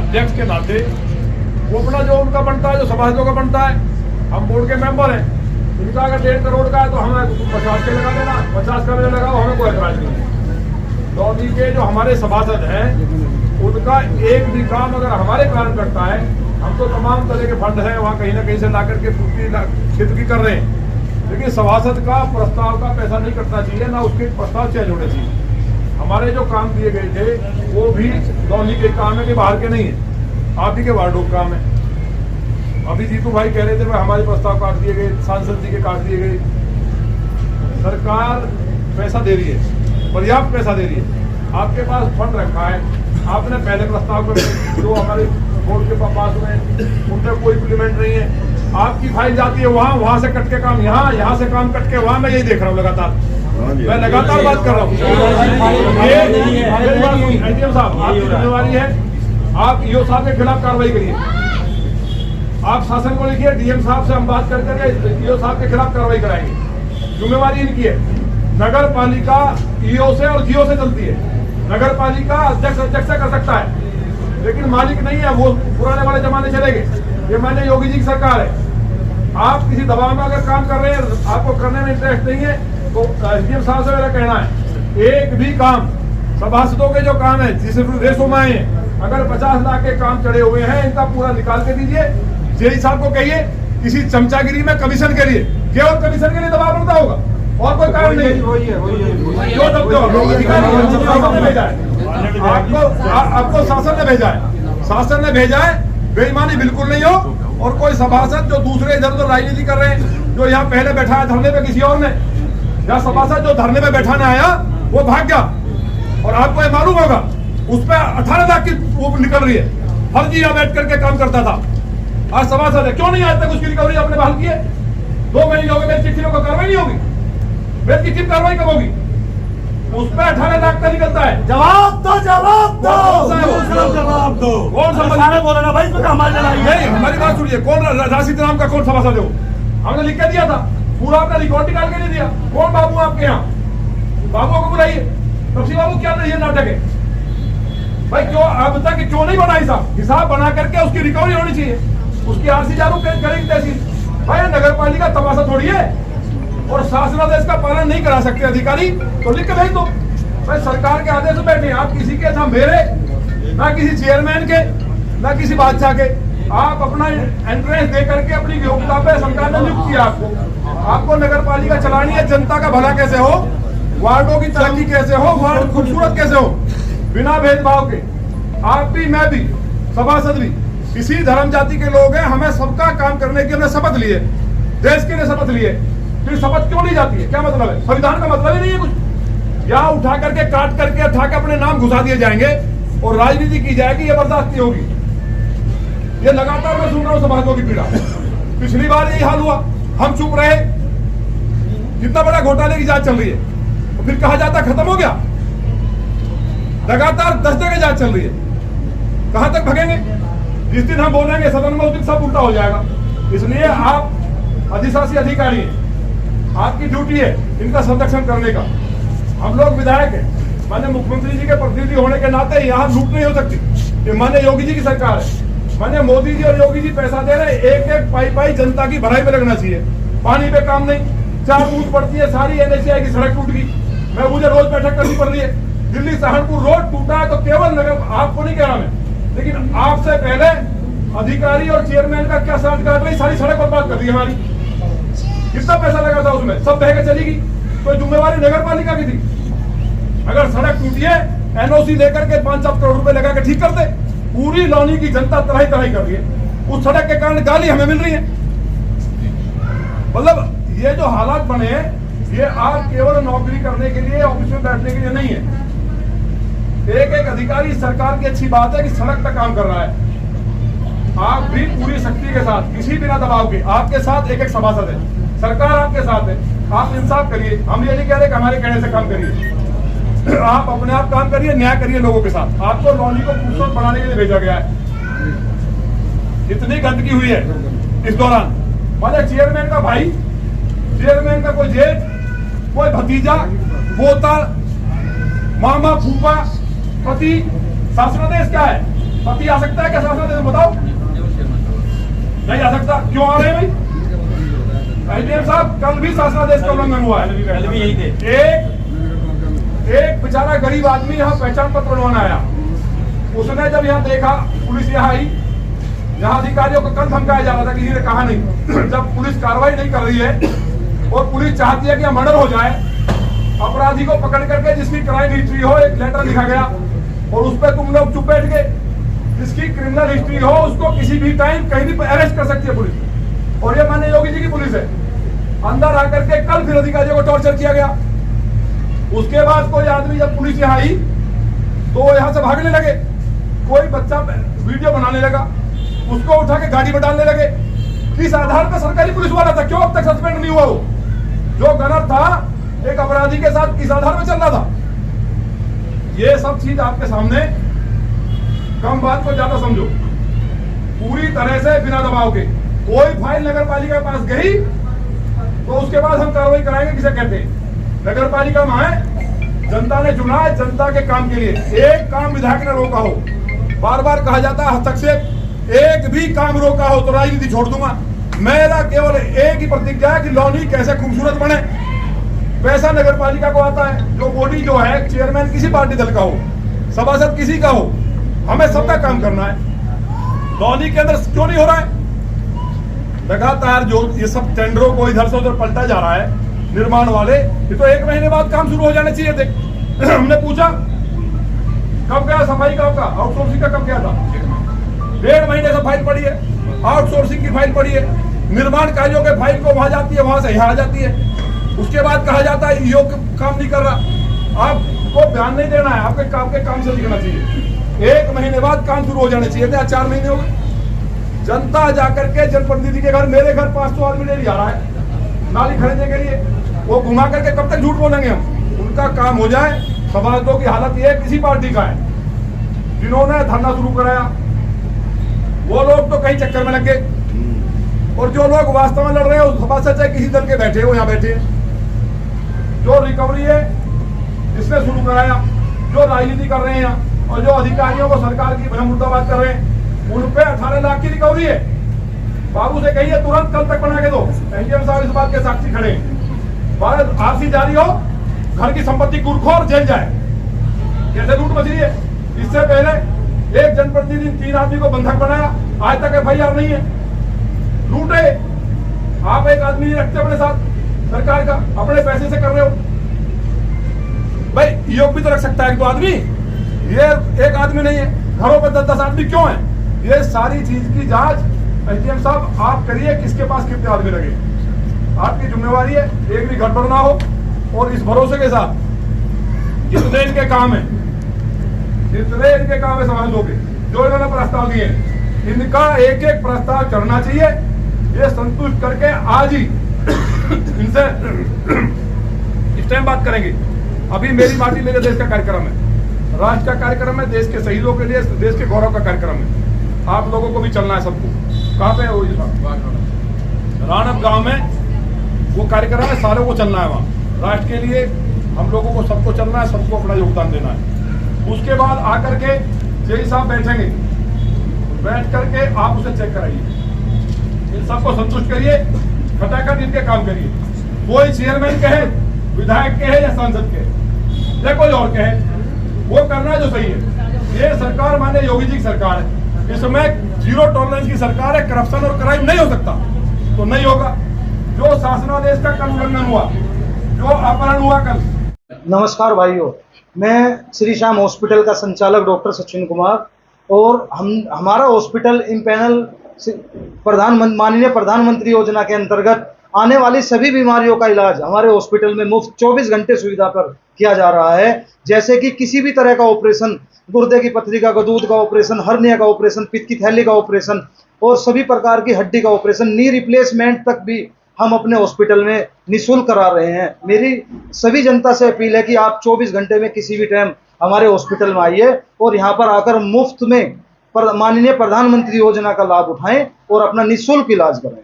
अध्यक्ष के नाते वो अपना जो उनका बनता है, जो सभासदों का बनता है, हम बोर्ड के मेंबर हैं, इनका अगर 1.5 करोड़ का है तो हमें 50 के लगा देना, 50 का भी लगाओ, हमें कोई एतराज नहीं है। लॉबी के जो हमारे सभासद हैं उनका एक भी काम अगर हमारे कारण करता है, हम तो तमाम तरह के फंड हैं वहाँ कहीं ना कहीं से ला करके पूर्ति क्षेत्र की कर रहे हैं, लेकिन सभासद का प्रस्ताव का पैसा नहीं कटना चाहिए, ना उसके प्रस्ताव चेंज होने चाहिए। हमारे जो काम दिए गए थे वो भी लॉबी के काम है कि बाहर के नहीं है, आप ही के वार्डों का काम है। अभी जीतू भाई कह रहे थे भाई हमारे प्रस्ताव काट दिए गए, सांसद जी के काट दिए गए। सरकार पैसा दे रही है, पर्याप्त पैसा दे रही है, आपके पास फंड रखा है, आपने पहले प्रस्ताव कर जो हमारे बोर्ड के पास में उनसे कोई इम्प्लीमेंट नहीं है, आपकी फाइल जाती है वहाँ से कट के काम यहाँ से काम कट के वहाँ, मैं यही देख रहा हूँ लगातार, मैं लगातार बात कर रहा हूँ। एडीएम साहब आपकी जिम्मेवारी है, आप ईओ साहब के खिलाफ कार्रवाई करिए, आप शासन को लिखिए, डीएम साहब से हम बात करके ईओ साहब के खिलाफ कार्रवाई कराएंगे। जिम्मेवारी इनकी है, नगर पालिका ईओ से और जीओ से चलती है, नगर पालिका अध्यक्ष से कर सकता है, लेकिन मालिक नहीं है, वो पुराने वाले जमाने चले गए। ये माननीय योगी जी की सरकार है, आप किसी दबाव में अगर काम कर रहे हैं, आपको करने में इंटरेस्ट नहीं है, तो एसडीएम साहब से मेरा कहना है एक भी काम सभासदों के जो काम है जिस रेशो में आए हैं, अगर 50 लाख के काम चढ़े हुए हैं, इनका पूरा निकाल के दीजिए। जेई साहब को कहिए किसी चमचागिरी में कमीशन के लिए, केवल कमीशन के लिए दबाव बनता होगा और कोई कारण नहीं। आपको शासन ने भेजा है, शासन ने भेजा है, बेईमानी बिल्कुल नहीं हो। और कोई सभासद जो दूसरे इधर उधर राजनीति कर रहे हैं, जो यहाँ पहले बैठा है धरने पे किसी और ने, या सभासद जो धरने पे बैठाने आया वो भाग गया, और आपको ये मालूम होगा उस पर 18 लाख की वो निकल रही है, फर्जी यहाँ बैठ करके काम करता था, आज सभासद है। क्यों नहीं आज तक उसकी रिकवरी आपने बहाल की है? 2 महीने हो गए, मेरी चिट्ठी को कार्रवाई नहीं होगी, मेरी चिट्ठी कार्रवाई कब होगी? उस पर 18 लाख का निकलता है। जवाब दो, जवाब दो, जवाब दो। कौन सारे बोल रहा भाई, इसमें हमारी लड़ाई नहीं, हमारी बात सुनिए, कौन राशिद नाम का कौन सभासद है वो? हमने लिख के दिया था, पूरा आपने रिकॉर्ड निकाल के नहीं दिया। कौन बाबू आपके यहाँ? बाबुओं को बुलाइए, तपसी बाबू क्या ये नाटक है भाई? क्यों अब तक क्यों नहीं बना हिसाब बना करके उसकी रिकवरी होनी चाहिए, उसकी आरसी जारी करेगी तहसील। भाई नगर पालिका तमाशा थोड़ी है, और शासनादेश का पालन नहीं करा सकते अधिकारी तो लिख के भेज दो। भाई सरकार के आदेश में बैठे, आप किसी के ना मेरे, ना किसी चेयरमैन के, ना किसी बादशाह के, आप अपना एंट्रेंस दे करके अपनी योग्यता पे सरकार ने नियुक्त किया आपको नगर पालिका चलानी है। जनता का भला कैसे हो, वार्डों की तरक्की कैसे हो, वार्ड खूबसूरत कैसे हो, बिना भेदभाव के। आप भी, मैं भी, सभासद भी किसी धर्म जाति के लोग हैं, हमें सबका काम करने की हमने शपथ ली है, देश के लिए शपथ ली है। फिर शपथ क्यों ली जाती है? क्या मतलब है? संविधान का मतलब ही नहीं है कुछ। यहाँ उठा करके काट करके उठा के अपने नाम घुसा दिए जाएंगे और राजनीति की जाएगी, ये बर्दाश्त नहीं होगी। ये लगातार मैं सुन रहा हूँ सभासदों की पीड़ा। पिछली बार यही हाल हुआ, हम चुप रहे, कितना बड़ा घोटाले की जांच चल रही है, तो फिर कहा जाता खत्म हो गया। लगातार 10 जगह जांच चल रही है, कहां तक भगेंगे? जिस दिन हम बोलेंगे सदन में उस दिन सब उल्टा हो जाएगा। इसलिए आप अधिशासी अधिकारी हैं, आपकी ड्यूटी है इनका संरक्षण करने का। हम लोग विधायक हैं, माननीय मुख्यमंत्री जी के प्रतिनिधि होने के नाते यहाँ लूट नहीं हो सकती। ये माननीय योगी जी की सरकार है, माननीय मोदी जी और योगी जी पैसा दे रहे, एक एक पाई जनता की भलाई पे लगना चाहिए। पानी पे काम नहीं, 4 बूंद पड़ती है, सारी NHAI की सड़क टूट गई। मुझे रोज बैठक करनी पड़ रही है, दिल्ली सहारनपुर रोड टूटा है तो केवल नगर, आपको नहीं कह रहा मैं, लेकिन आपसे पहले अधिकारी और चेयरमैन का क्या साथ काट रही, सारी सड़क बर्बाद कर दी हमारी। कितना पैसा लगा था उसमें, सब बह के चली गई, तो जिम्मेवारी नगर पालिका की थी। अगर सड़क टूटी है, NOC लेकर के 5-7 करोड़ रुपए लगा के ठीक कर दे। पूरी लौनी की जनता तराई तराई कर रही है, उस सड़क के कारण गाली हमें मिल रही है। मतलब ये जो हालात बने हैं, ये आप केवल नौकरी करने के लिए, ऑफिस में बैठने के लिए नहीं है। एक एक अधिकारी, सरकार की अच्छी बात है कि सड़क पर काम कर रहा है, आप भी पूरी शक्ति के साथ, किसी बिना दबाव के, आपके साथ एक एक सभासद है, सरकार आपके साथ है, आप इंसाफ करिए। हम ये नहीं कह रहे कि हमारे कहने से काम करिए, आप अपने आप काम करिए, न्याय करिए लोगों के साथ। आपको लॉनी को खूबसूरत बनाने के लिए भेजा गया है। इतनी गंदगी हुई है इस दौरान, माने चेयरमैन का भाई, चेयरमैन का कोई जेठ, कोई भतीजा, पोता, मामा, फूफा, पति, शासनादेश क्या है? पति आ सकता है क्या शासनादेश में, बताओ? नहीं आ सकता। क्यों आ रहे हैं भाई? IGM साहब, कल भी शासनादेश का उल्लंघन हुआ है। कल भी यही थे। एक बेचारा गरीब आदमी यहाँ पहचान पत्र बनवाने आया। उसने जब यहाँ देखा, पुलिस यहाँ आई, यहाँ अधिकारियों को कल धमकाया जा रहा था, किसी ने कहा नहीं। जब पुलिस कार्रवाई नहीं कर रही है और पुलिस चाहती है कि मर्डर हो जाए, अपराधी को पकड़ करके जिसकी क्राइम हिस्ट्री हो, एक लेटर लिखा गया और उस पर तुम लोग चुप बैठ गए। जिसकी क्रिमिनल हिस्ट्री हो उसको किसी भी टाइम कहीं भी अरेस्ट कर सकती है पुलिस, और ये माननीय योगी जी की पुलिस है। अंदर आकर के कल फिर अधिकारियों को टॉर्चर किया गया। उसके बाद कोई आदमी जब पुलिस यहाँ आई तो वो यहाँ से भागने लगे। कोई बच्चा वीडियो बनाने लगा, उसको उठा के गाड़ी में डालने लगे। किस आधार पर सरकारी पुलिस वाला था? क्यों अब तक सस्पेंड नहीं हुआ? वो जो गनर था एक अपराधी के साथ किस आधार पर चल रहा था? ये सब चीज आपके सामने, कम बात को ज्यादा समझो। पूरी तरह से बिना दबाव के कोई फाइल नगर पालिका के पास गई तो उसके बाद हम कार्रवाई कराएंगे। किसे कहते हैं? नगर पालिका में है, जनता ने चुना है जनता के काम के लिए। एक काम विधायक ने रोका हो, बार बार कहा जाता है हस्तक्षेप, एक भी काम रोका हो तो राजनीति छोड़ दूंगा। मेरा केवल एक ही प्रतिज्ञा है कि लॉनी कैसे खूबसूरत बने। पैसा नगर पालिका को आता है, जो बॉडी जो है, चेयरमैन किसी पार्टी दल का हो, सभासद किसी का हो, हमें सबका काम करना है। लॉनी के अंदर क्यों नहीं हो रहा है? लगातार जो ये सब टेंडरों को इधर से उधर पलटा जा रहा है, निर्माण वाले, ये तो 1 महीने बाद काम शुरू हो जाने चाहिए थे। हमने पूछा कब गया सफाई का, आपका आउटसोर्सिंग का कब गया था? 1.5 महीने से फाइल पड़ी है, आउटसोर्सिंग की फाइल पड़ी है। निर्माण कार्यों के फाइल को वहां जाती है, वहां से यहाँ आ जाती है। उसके बाद कहा जाता है योग काम नहीं कर रहा। आपको ध्यान नहीं देना है, आपके काम से दिखना चाहिए। 1 महीने बाद काम शुरू हो जाने चाहिए थे, 4 महीने हो गए। जनता जाकर के जनप्रतिनिधि के घर, मेरे घर 500 आदमी डेली आ रहा है नाली खरीदने के लिए। वो घुमा करके कब तक झूठ बोलेंगे हम? उनका काम हो जाए। सभासदों की हालत ये किसी पार्टी का है, जिन्होंने धरना शुरू कराया वो लोग तो कहीं चक्कर में लग गए, और जो लोग वास्तव में लड़ रहे हैं उस सभासद चाहे किसी दल के बैठे हो, यहाँ बैठे हैं। जो रिकवरी है जिसने शुरू कराया, जो राजनीति कर रहे हैं यहाँ, और जो अधिकारियों को सरकार की भ्रम मुद्दाबात कर रहे हैं, उन पे 18 लाख की रिकवरी है। बाबू से कहिए तुरंत कल तक बना के दो। IGM साहब इस बात के साक्षी खड़े हैं। आरसी जारी हो, घर की संपत्ति गुरखोर जेल जाए। कैसे लूट मची है? इससे पहले एक जनप्रतिनिधि 3 आदमी को बंधक बनाया, आज तक FIR नहीं है। लूटे। आप एक आदमी नहीं रखते अपने साथ, सरकार का अपने पैसे से कर रहे हो। भाई योग भी तो रख सकता है 1-2 आदमी, ये एक आदमी नहीं है। घरों पर 10-10 आदमी क्यों है? ये सारी चीज की जांच IGM साहब आप करिए, किसके पास कितने आदमी लगे। आपकी जिम्मेवारी है, एक भी गड़बड़ ना हो। और इस भरोसे के साथ जितने इनके काम है, समाजों के जो इन्होंने प्रस्ताव दिए, इनका एक एक प्रस्ताव चढ़ना चाहिए। ये संतुष्ट करके आज ही इनसे इस टाइम बात करेंगे। अभी मेरी माटी मेरे देश का कार्यक्रम है, राष्ट्र का कार्यक्रम है, देश के शहीदों के लिए, देश के गौरव का कार्यक्रम है। आप लोगों को भी चलना है सबको। कहाँ पे हो? राणप गांव में वो कार्यक्रम है, सारों को चलना है वहाँ। राष्ट्र के लिए हम लोगों को सबको चलना है, सबको अपना योगदान देना है। उसके बाद आकर के जेई साहब बैठेंगे, बैठ करके आप उसे चेक कराइए, इन सबको संतुष्ट करिए, खटाखट इनके काम करिए। कोई चेयरमैन कहे, विधायक कहे या सांसद कहे या कोई और कहे, वो करना जो सही है। ये सरकार माने योगी जी की सरकार है, इसमें 0 टॉलरेंस की सरकार है। करप्शन और क्राइम नहीं हो सकता तो नहीं होगा। जो शासनादेश का कल उल्लंघन हुआ, जो अपहरण हुआ कल। नमस्कार भाइयों, मैं श्री श्याम हॉस्पिटल का संचालक डॉक्टर सचिन कुमार, और हमारा हॉस्पिटल इम्पैनल माननीय प्रधानमंत्री योजना के अंतर्गत आने वाली सभी बीमारियों का इलाज हमारे हॉस्पिटल में मुफ्त 24 घंटे सुविधा पर किया जा रहा है। जैसे कि किसी भी तरह का ऑपरेशन, गुर्दे की पथरी का, दूध का ऑपरेशन, हर्निया का ऑपरेशन, पित्त की थैली का ऑपरेशन और सभी प्रकार की हड्डी का ऑपरेशन, नी रिप्लेसमेंट तक भी हम अपने हॉस्पिटल में निःशुल्क करा रहे हैं। मेरी सभी जनता से अपील है कि आप 24 घंटे में किसी भी टाइम हमारे हॉस्पिटल में आइए और यहाँ पर आकर मुफ्त में माननीय प्रधानमंत्री योजना का लाभ उठाएं और अपना निःशुल्क इलाज करें।